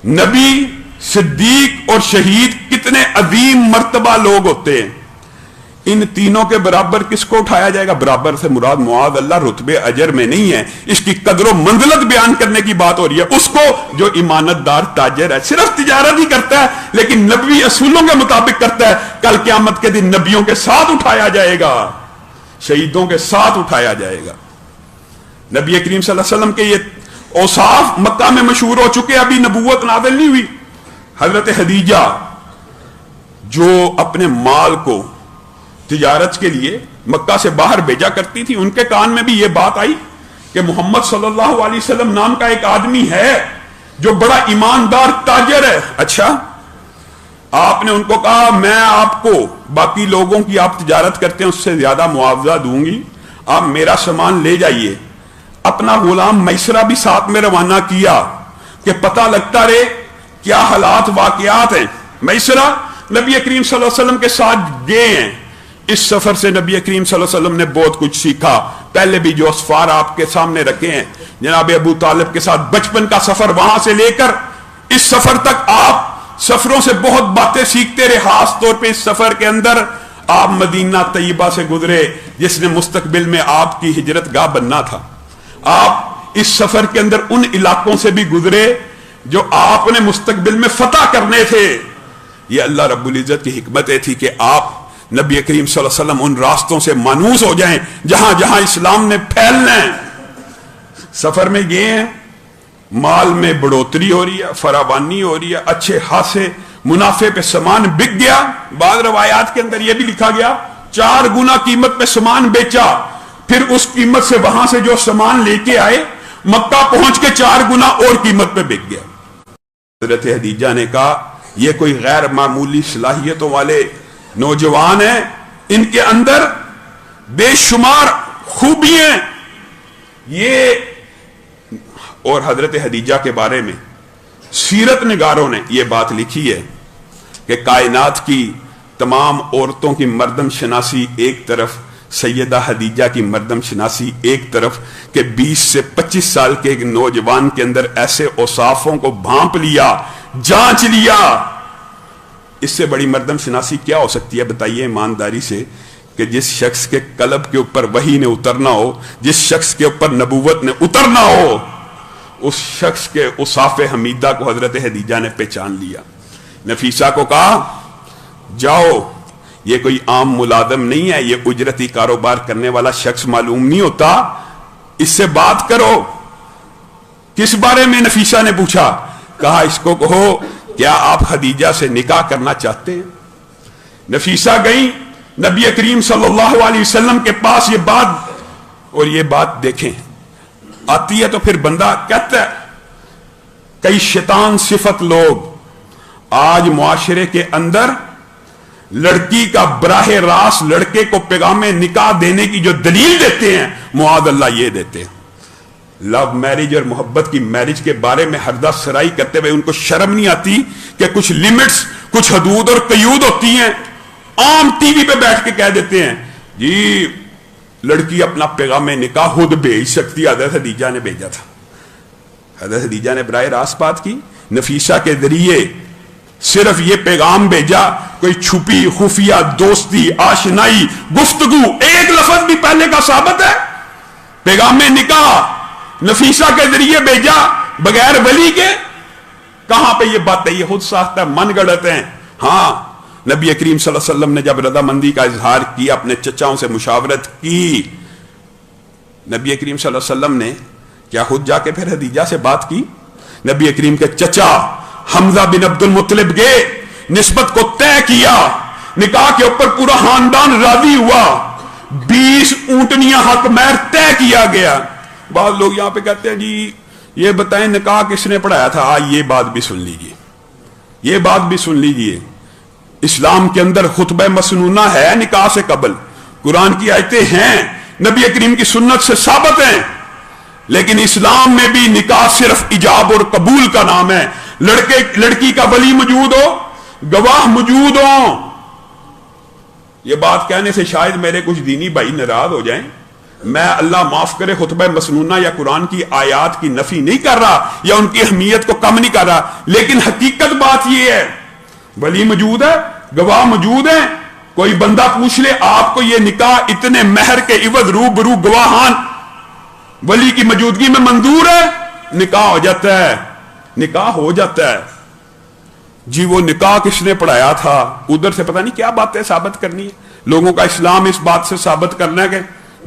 نبی، صدیق اور شہید کتنے عظیم مرتبہ لوگ ہوتے ہیں، ان تینوں کے برابر کس کو اٹھایا جائے گا؟ برابر سے مراد معاذ اللہ رتبے اجر میں نہیں ہے، اس کی قدر و منزلت بیان کرنے کی بات ہو رہی ہے۔ اس کو جو ایمانت دار تاجر ہے، صرف تجارت ہی کرتا ہے لیکن نبوی اصولوں کے مطابق کرتا ہے، کل قیامت کے دن نبیوں کے ساتھ اٹھایا جائے گا، شہیدوں کے ساتھ اٹھایا جائے گا۔ نبی کریم صلی اللہ علیہ وسلم کے یہ اوصاف مکہ میں مشہور ہو چکے، ابھی نبوت نازل نہیں ہوئی۔ حضرت خدیجہ جو اپنے مال کو تجارت کے لیے مکہ سے باہر بھیجا کرتی تھی، ان کے کان میں بھی یہ بات آئی کہ محمد صلی اللہ علیہ وسلم نام کا ایک آدمی ہے جو بڑا ایماندار تاجر ہے۔ اچھا، آپ نے ان کو کہا میں آپ کو باقی لوگوں کی آپ تجارت کرتے ہیں اس سے زیادہ معاوضہ دوں گی، آپ میرا سامان لے جائیے۔ اپنا غلام میسرہ بھی ساتھ میں روانہ کیا کہ پتہ لگتا رہے کیا حالات واقعات ہیں۔ میسرہ نبی کریم صلی اللہ علیہ وسلم کے ساتھ گئے ہیں، اس سفر سے نبی کریم صلی اللہ علیہ وسلم نے بہت کچھ سیکھا۔ پہلے بھی جو اسفار آپ کے سامنے رکھے ہیں، جناب ابو طالب کے ساتھ بچپن کا سفر، وہاں سے لے کر اس سفر تک آپ سفروں سے بہت باتیں سیکھتے رہے۔ خاص طور پہ اس سفر کے اندر آپ مدینہ طیبہ سے گزرے جس نے مستقبل میں آپ کی ہجرت گاہ بننا تھا۔ آپ اس سفر کے اندر ان علاقوں سے بھی گزرے جو آپ نے مستقبل میں فتح کرنے تھے۔ یہ اللہ رب العزت کی حکمتیں تھی کہ آپ نبی کریم صلی اللہ علیہ وسلم ان راستوں سے مانوس ہو جائیں جہاں جہاں اسلام نے پھیلنا ہے۔ سفر میں یہ ہیں، مال میں بڑھوتری ہو رہی ہے، فراوانی ہو رہی ہے، اچھے خاصے منافع پہ سامان بک گیا۔ بعض روایات کے اندر یہ بھی لکھا گیا 4 گنا قیمت پہ سامان بیچا، پھر اس قیمت سے وہاں سے جو سامان لے کے آئے مکہ پہنچ کے 4 گنا اور قیمت پہ بک گیا۔ حضرت خدیجہ نے کہا یہ کوئی غیر معمولی صلاحیتوں والے نوجوان ہیں، ان کے اندر بے شمار خوبیاں یہ۔ اور حضرت خدیجہ کے بارے میں سیرت نگاروں نے یہ بات لکھی ہے کہ کائنات کی تمام عورتوں کی مردم شناسی ایک طرف، سیدہ خدیجہ کی مردم شناسی ایک طرف، کہ 20 سے 25 سال کے ایک نوجوان کے اندر ایسے اوصافوں کو بھانپ لیا، جانچ لیا۔ اس سے بڑی مردم شناسی کیا ہو سکتی ہے بتائیے ایمانداری سے، کہ جس شخص کے قلب کے اوپر وحی نے اترنا ہو، جس شخص کے اوپر نبوت نے اترنا ہو، اس شخص کے اوصاف حمیدہ کو حضرت خدیجہ نے پہچان لیا۔ نفیسہ کو کہا جاؤ، یہ کوئی عام ملازم نہیں ہے، یہ اجرتی کاروبار کرنے والا شخص معلوم نہیں ہوتا، اس سے بات کرو۔ کس بارے میں نفیسہ نے پوچھا؟ کہا اس کو کہو کیا آپ خدیجہ سے نکاح کرنا چاہتے ہیں؟ نفیسہ گئی نبی کریم صلی اللہ علیہ وسلم کے پاس، یہ بات، اور یہ بات دیکھیں آتی ہے تو پھر بندہ کہتا ہے، کئی شیطان صفت لوگ آج معاشرے کے اندر لڑکی کا براہ راست لڑکے کو پیغام نکاح دینے کی جو دلیل دیتے ہیں، معاذ اللہ یہ دیتے ہیں۔ لو میرج اور محبت کی میرج کے بارے میں حردہ سرائی کرتے ہوئے ان کو شرم نہیں آتی کہ کچھ لیمٹس، کچھ حدود اور قیود ہوتی ہیں۔ عام ٹی وی پہ بیٹھ کے کہہ دیتے ہیں جی لڑکی اپنا پیغام نکاح خود بھیج سکتی، حضرت خدیجہ نے بھیجا تھا۔ حضرت خدیجہ نے براہ راست بات کی، نفیسہ کے ذریعے صرف یہ پیغام بھیجا، کوئی چھپی خفیہ دوستی، آشنائی، گفتگو ایک لفظ بھی پہلے کا ثابت ہے؟ پیغام نکاح نفیسہ کے ذریعے بھیجا بغیر ولی کے؟ کہاں پہ یہ بات ہے؟ یہ خود ساختہ من گڑت ہیں۔ ہاں، نبی کریم صلی اللہ علیہ وسلم نے جب رضامندی کا اظہار کیا، اپنے چچاؤں سے مشاورت کی، نبی کریم صلی اللہ علیہ وسلم نے کیا خود جا کے پھر خدیجہ سے بات کی؟ نبی کریم کے چچا حمزہ بن عبد المطلب گئے، نسبت کو طے کیا، نکاح کے اوپر پورا خاندان راضی ہوا، 20 اونٹنیاں حق مہر طے کیا گیا۔ بعض لوگ یہاں پہ کہتے ہیں جی یہ بتائیں نکاح کس نے پڑھایا تھا؟ یہ بات بھی سن لیجئے، یہ بات بھی سن لیجئے، اسلام کے اندر خطبہ مسنونہ ہے نکاح سے قبل، قرآن کی آیتیں ہیں، نبی کریم کی سنت سے ثابت ہیں، لیکن اسلام میں بھی نکاح صرف ایجاب اور قبول کا نام ہے۔ لڑکی کا ولی موجود ہو، گواہ موجود ہوں۔ یہ بات کہنے سے شاید میرے کچھ دینی بھائی ناراض ہو جائیں، میں اللہ معاف کرے خطبہ مسنونہ یا قرآن کی آیات کی نفی نہیں کر رہا یا ان کی اہمیت کو کم نہیں کر رہا، لیکن حقیقت بات یہ ہے ولی موجود ہے، گواہ موجود ہیں، کوئی بندہ پوچھ لے آپ کو یہ نکاح اتنے مہر کے عوض روبرو گواہان ولی کی موجودگی میں منظور ہے، نکاح ہو جاتا ہے، نکاح ہو جاتا ہے۔ جی وہ نکاح کس نے پڑھایا تھا، ادھر سے پتہ نہیں کیا باتیں ثابت کرنی ہے، لوگوں کا اسلام اس بات سے ثابت کرنا ہے کہ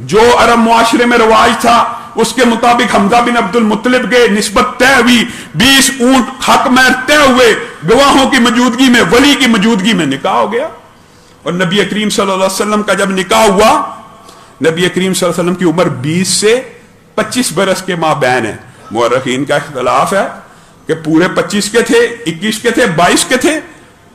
جو عرب معاشرے میں رواج تھا اس کے مطابق حمزہ بن عبد المطلب کے نسبت طے ہوئی، 20 اونٹ حق مہر طے ہوئے، گواہوں کی موجودگی میں، ولی کی موجودگی میں نکاح ہو گیا۔ اور نبی کریم صلی اللہ علیہ وسلم کا جب نکاح ہوا، نبی کریم صلی اللہ علیہ وسلم کی عمر 20 سے 25 برس کے مابین ہے۔ مورخین کا اختلاف ہے کہ پورے 25 کے تھے، 21 کے تھے، 22 کے تھے۔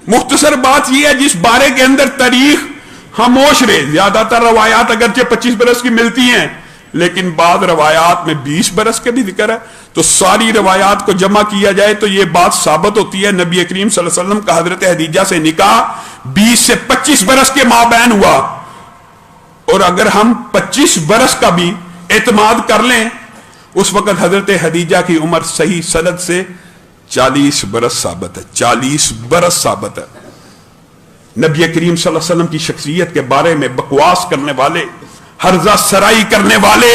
مختصر بات یہ ہے جس بارے کے اندر تاریخ خاموش رہے، زیادہ تر روایات اگرچہ 25 برس کی ملتی ہیں لیکن بعض روایات میں 20 برس کے بھی ذکر ہے، تو ساری روایات کو جمع کیا جائے تو یہ بات ثابت ہوتی ہے نبی کریم صلی اللہ علیہ وسلم کا حضرت خدیجہ سے نکاح 20 سے 25 برس کے مابین ہوا۔ اور اگر ہم 25 برس کا بھی اعتماد کر لیں، اس وقت حضرت خدیجہ کی عمر صحیح سند سے 40 برس ثابت ہے، 40 برس ثابت ہے۔ نبی کریم صلی اللہ علیہ وسلم کی شخصیت کے بارے میں بکواس کرنے والے، ہرزہ سرائی کرنے والے،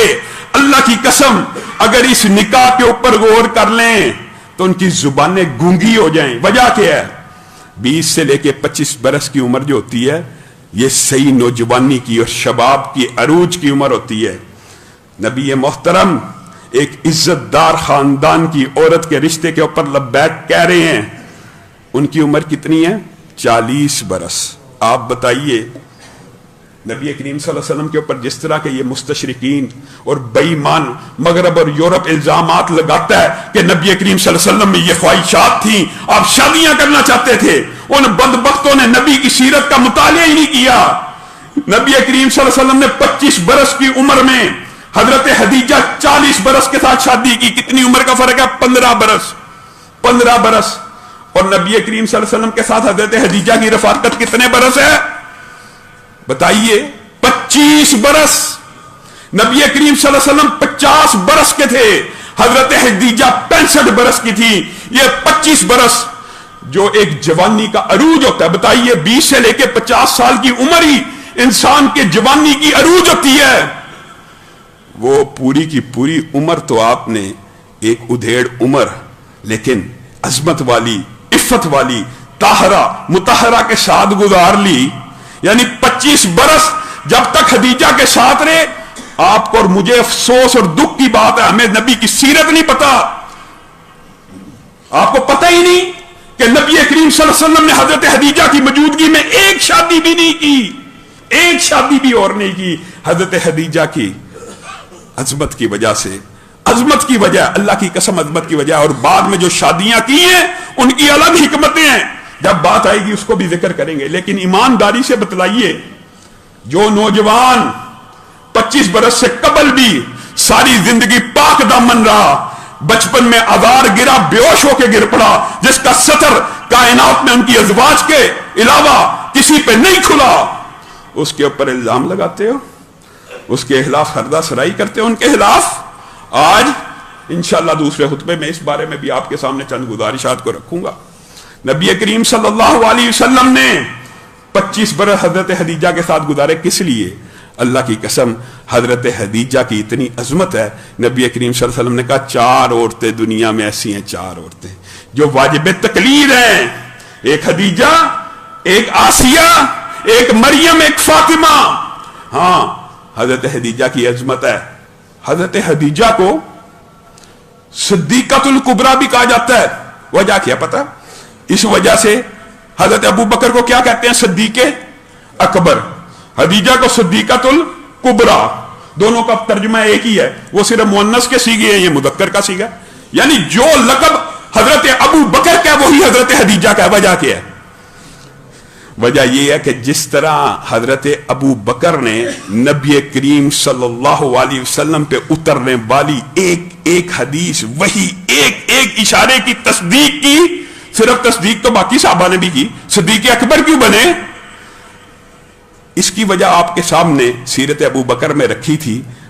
اللہ کی قسم اگر اس نکاح کے اوپر غور کر لیں تو ان کی زبانیں گونگی ہو جائیں۔ وجہ کیا ہے؟ 20 سے لے کے 25 برس کی عمر جو ہوتی ہے یہ صحیح نوجوانی کی اور شباب کی عروج کی عمر ہوتی ہے۔ نبی محترم ایک عزت دار خاندان کی عورت کے رشتے کے اوپر لبیک کہہ رہے ہیں، ان کی عمر کتنی ہے؟ 40 برس۔ آپ بتائیے نبی کریم صلی اللہ علیہ وسلم کے اوپر جس طرح کے یہ مستشرقین اور بے ایمان مغرب اور یورپ الزامات لگاتا ہے کہ نبی کریم صلی اللہ علیہ وسلم میں یہ خواہشات تھیں، آپ شادیاں کرنا چاہتے تھے، ان بدبختوں نے نبی کی سیرت کا مطالعہ ہی نہیں کیا۔ نبی کریم صلی اللہ علیہ وسلم نے 25 برس کی عمر میں حضرت خدیجہ 40 برس کے ساتھ شادی کی۔ کتنی عمر کا فرق ہے؟ 15 برس، 15 برس۔ اور نبی کریم صلی اللہ علیہ وسلم کے ساتھ حضرت خدیجہ کی رفاقت کتنے برس ہے بتائیے؟ 25 برس۔ نبی کریم صلی اللہ علیہ وسلم 50 برس کے تھے، حضرت خدیجہ 65 برس کی تھی۔ یہ 25 برس جو ایک جوانی کا عروج ہوتا ہے، بتائیے 20 سے لے کے 50 سال کی عمر ہی انسان کے جوانی کی عروج ہوتی ہے۔ وہ پوری کی پوری عمر تو آپ نے ایک ادھیڑ عمر لیکن عظمت والی، عفت والی، طاہرہ مطہرہ کے ساتھ گزار لی۔ یعنی 25 برس جب تک خدیجہ کے ساتھ رہے۔ آپ کو اور مجھے افسوس اور دکھ کی بات ہے ہمیں نبی کی سیرت نہیں پتا۔ آپ کو پتہ ہی نہیں کہ نبی کریم صلی اللہ علیہ وسلم نے حضرت خدیجہ کی موجودگی میں ایک شادی بھی نہیں کی، ایک شادی بھی اور نہیں کی۔ حضرت خدیجہ کی عظمت کی وجہ سے، عظمت کی وجہ، اللہ کی قسم عظمت کی وجہ، اور بعد میں جو شادیاں کی ہیں ان کی الگ حکمتیں ہیں، جب بات آئے گی اس کو بھی ذکر کریں گے۔ لیکن ایمانداری سے بتلائیے جو نوجوان 25 برس سے قبل بھی ساری زندگی پاک دامن رہا، بچپن میں آزار گرا، بیہوش ہو کے گر پڑا، جس کا سطر کائنات میں ان کی ازواج کے علاوہ کسی پہ نہیں کھلا، اس کے اوپر الزام لگاتے ہو، اس کے خلاف ہردہ سرائی کرتے ہو، ان کے خلاف۔ آج انشاءاللہ دوسرے خطبے میں اس بارے میں بھی آپ کے سامنے چند گزارشات کو رکھوں گا۔ نبی کریم صلی اللہ علیہ وسلم نے 25 برس حضرت خدیجہ کے ساتھ گزارے، کس لیے؟ اللہ کی قسم حضرت خدیجہ کی اتنی عظمت ہے، نبی کریم صلی اللہ علیہ وسلم نے کہا 4 عورتیں دنیا میں ایسی ہیں، 4 عورتیں جو واجب تقلید ہیں، ایک خدیجہ، ایک آسیہ، ایک مریم، ایک فاطمہ۔ ہاں حضرت خدیجہ کی عظمت ہے۔ حضرت خدیجہ کو صدیقۃ الکبریٰ بھی کہا جاتا ہے۔ وجہ کیا پتہ؟ اس وجہ سے حضرت ابو بکر کو کیا کہتے ہیں؟ صدیق اکبر۔ خدیجہ کو صدیقۃ الکبریٰ، دونوں کا ترجمہ ایک ہی ہے، وہ صرف مؤنث کے سیغے ہیں، یہ مذکر کا سیغہ، یعنی جو لقب حضرت ابو بکر کا وہی حضرت خدیجہ کا ہے۔ وجہ کیا ہے؟ وجہ یہ ہے کہ جس طرح حضرت ابو بکر نے نبی کریم صلی اللہ علیہ وسلم پہ اترنے والی ایک ایک حدیث، وہی ایک ایک اشارے کی تصدیق کی، صرف تصدیق تو باقی صحابہ نے بھی کی، صدیق اکبر کیوں بنے؟ اس کی وجہ آپ کے سامنے سیرت ابو بکر میں رکھی تھی۔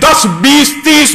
10, 20, 30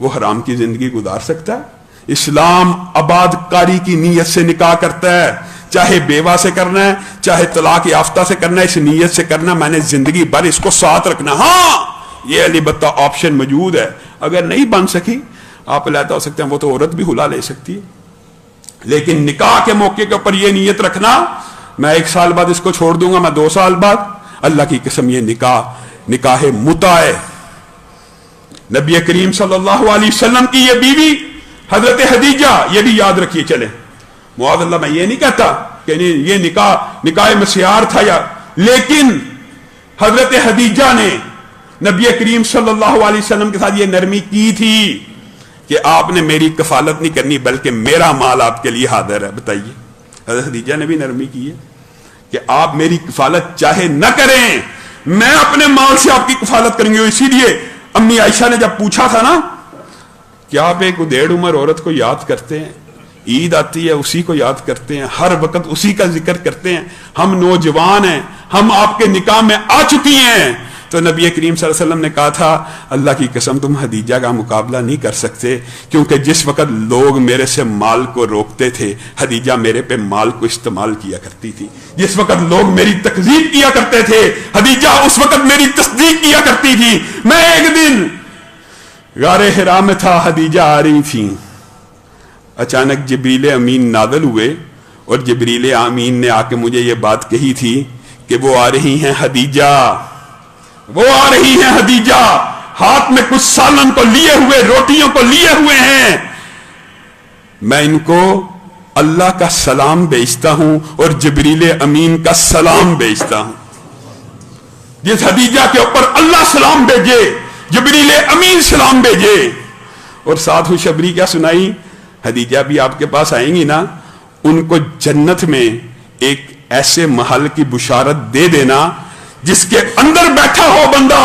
وہ حرام کی زندگی گزار سکتا ہے؟ اسلام آباد کاری کی نیت سے نکاح کرتا ہے، چاہے بیوہ سے کرنا ہے چاہے طلاق یافتہ سے کرنا ہے، اس نیت سے کرنا میں نے زندگی بھر اس کو ساتھ رکھنا۔ ہاں یہ البتہ آپشن موجود ہے، اگر نہیں بن سکی آپ علیحدہ ہو سکتے ہیں، وہ تو عورت بھی حلا لے سکتی ہے، لیکن نکاح کے موقع کے اوپر یہ نیت رکھنا میں 1 سال بعد اس کو چھوڑ دوں گا، میں 2 سال بعد، اللہ کی قسم یہ نکاح متع ہے۔ نبی کریم صلی اللہ علیہ وسلم کی یہ بیوی حضرت خدیجہ، یہ بھی یاد رکھیے چلے، معاذ اللہ میں یہ نہیں کہتا کہ یہ نکاح مسیار تھا لیکن حضرت خدیجہ نے نبی کریم صلی اللہ علیہ وسلم کے ساتھ یہ نرمی کی تھی کہ آپ نے میری کفالت نہیں کرنی بلکہ میرا مال آپ کے لیے حاضر ہے۔ بتائیے حضرت خدیجہ نے بھی نرمی کی ہے کہ آپ میری کفالت چاہے نہ کریں میں اپنے مال سے آپ کی کفالت کریں گے۔ اسی لیے امی عائشہ نے جب پوچھا تھا نا کہ آپ ایک 1.5 عمر عورت کو یاد کرتے ہیں، عید آتی ہے اسی کو یاد کرتے ہیں، ہر وقت اسی کا ذکر کرتے ہیں، ہم نوجوان ہیں، ہم آپ کے نکاح میں آ چکی ہیں، تو نبی کریم صلی اللہ علیہ وسلم نے کہا تھا اللہ کی قسم تم خدیجہ کا مقابلہ نہیں کر سکتے، کیونکہ جس وقت لوگ میرے سے مال کو روکتے تھے خدیجہ میرے پہ مال کو استعمال کیا کرتی تھی، جس وقت لوگ میری تکذیب کیا کرتے تھے خدیجہ اس وقت میری تصدیق کیا کرتی تھی۔ میں ایک دن غار حرا میں تھا، خدیجہ آ رہی تھی، اچانک جبریل امین نازل ہوئے اور جبریل امین نے آ کے مجھے یہ بات کہی تھی کہ وہ آ رہی ہیں خدیجہ، وہ آ رہی ہیں خدیجہ، ہاتھ میں کچھ سالن کو لیے ہوئے، روٹیوں کو لیے ہوئے ہیں، میں ان کو اللہ کا سلام بھیجتا ہوں اور جبریل امین کا سلام بھیجتا ہوں۔ جس خدیجہ کے اوپر اللہ سلام بھیجے جبریل امین سلام بھیجے، اور ساتھ خوشخبری کیا سنائی، خدیجہ بھی آپ کے پاس آئیں گی نا، ان کو جنت میں ایک ایسے محل کی بشارت دے دینا جس کے اندر بیٹھا ہو بندہ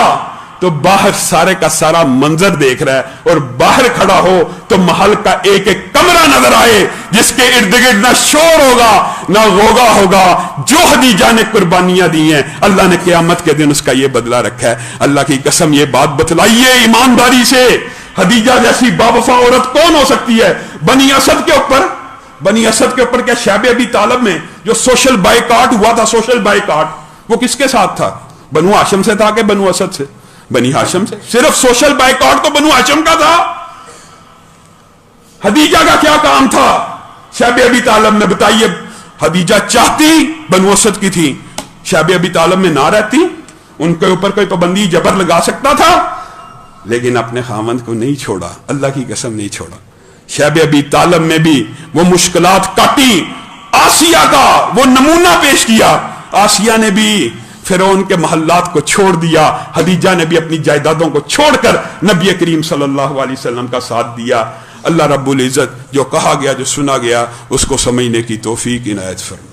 تو باہر سارے کا سارا منظر دیکھ رہا ہے، اور باہر کھڑا ہو تو محل کا ایک ایک کمرہ نظر آئے جس کے ارد گرد نہ شور ہوگا نہ غوغا ہوگا۔ جو خدیجہ نے قربانیاں دی ہیں اللہ نے قیامت کے دن اس کا یہ بدلہ رکھا ہے۔ اللہ کی قسم یہ بات بتلائیے ایمانداری سے، خدیجہ جیسی باوفا عورت کون ہو سکتی ہے؟ بنی اسد کے اوپر کیا شیب ابی طالب میں جو سوشل بائیکاٹ ہوا تھا، سوشل بائیکاٹ وہ کس کے ساتھ تھا؟ بنو ہاشم سے تھا کہ بنو اسد سے؟ بنی ہاشم سے۔ صرف سوشل بائیکاٹ تو بنو ہاشم کا تھا، خدیجہ کا کیا کام تھا شیب ابی طالب میں؟ بتائیے، خدیجہ چاہتی بنو اسد کی تھی، شیب ابی طالب میں نہ رہتی، ان کے اوپر کوئی پابندی جبر لگا سکتا تھا، لیکن اپنے خاوند کو نہیں چھوڑا، اللہ کی قسم نہیں چھوڑا۔ شیب ابی طالب میں بھی وہ مشکلات کاٹی، آسیہ کا وہ نمونہ پیش کیا، آسیہ نے بھی فرعون کے محلات کو چھوڑ دیا، خدیجہ نے بھی اپنی جائیدادوں کو چھوڑ کر نبی کریم صلی اللہ علیہ وسلم کا ساتھ دیا۔ اللہ رب العزت جو کہا گیا جو سنا گیا اس کو سمجھنے کی توفیق عنایت فرمائے۔